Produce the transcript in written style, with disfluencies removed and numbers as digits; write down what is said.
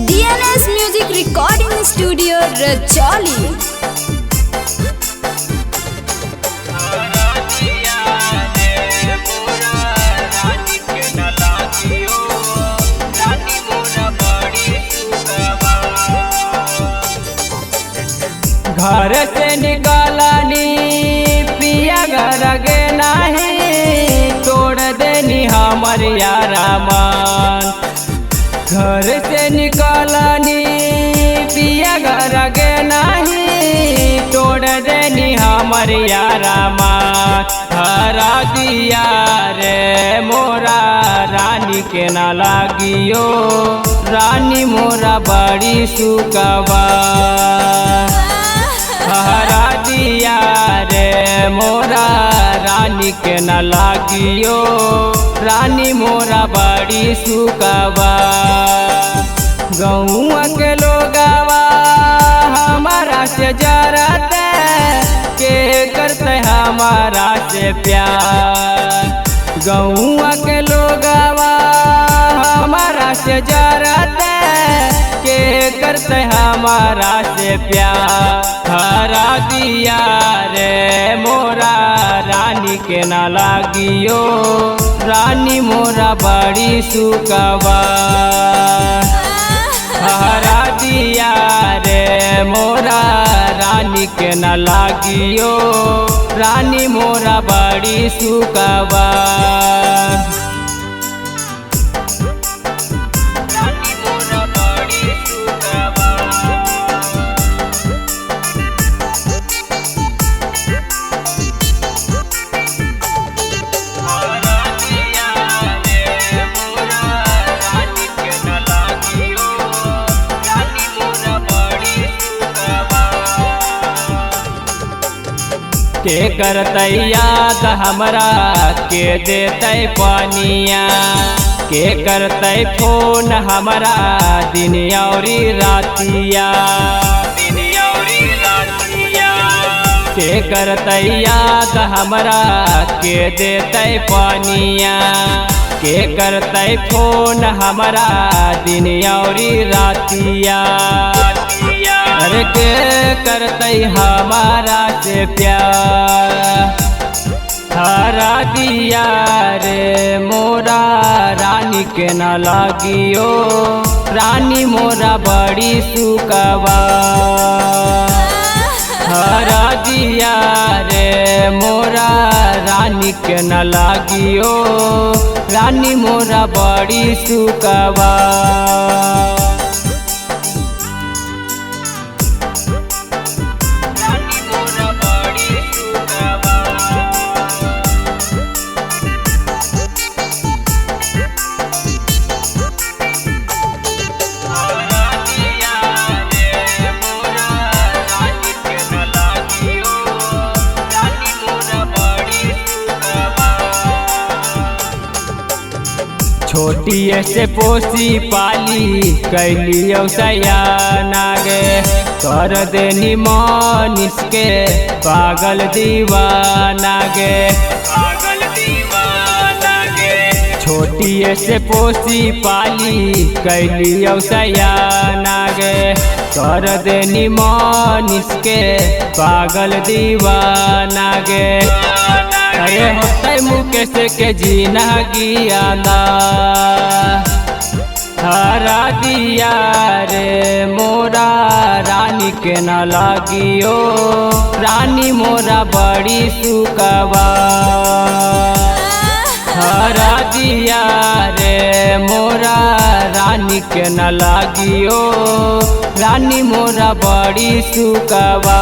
DNS Music Recording Studio Rajoli। घर से निकालनी पिया घर गे नहीं, तोड़ देनी हमर यारा मन। घर से निकालनी पिया घर गे नहीं, तोड़ देनी हमर यारा मन। हरा दिया रे मोरा रानी के ना लागियो, रानी मोरा बड़ी सुकवा। हरा दिया रे मोरा रानी के न लागियो, रानी मोरा बड़ी सुकवा। गौआ के लोगवा हमारा से जरते, के करते हमारा से प्यार। गौआ के लोगवा हमारा से जरते, के करते हमारा से प्यार। हरा दिया रे मोरा रानी के ना लागियो, रानी मोरा बड़ी सुकवा। हरा दिया रे मोरा रानी के ना लागियो, रानी मोरा बड़ी सुकवा। के करते याद हमरा के देते पानिया, के करते फोन हमरा दिन औरी रातिया। के करते याद हमरा के देते पानिया, के करते फोन हमरा दिन औरी रातिया। अरे के करते हमारा से प्यार। हरा दिया रे मोरा रानी के ना लागियो, रानी मोरा बड़ी सुकवा। हरा दिया रे मोरा रानी के ना लागियो, रानी मोरा बड़ी सुकवा। छोटी से पोसी पाली कैलियो सयाना गे, कर देनी मनीष के पागल दीवाना गे। छोटी से पोसी पाली कैलियो सयाना गे, कर देनी मनीष के पागल दीवाना गे। अरे होते मुकेश के जीना गियाना। हरा दिया रे मोरा रानी के ना लागियो, रानी मोरा बड़ी सुकवा। हरा दिया रे मोरा रानी के ना लागियो, रानी मोरा बड़ी सुकवा।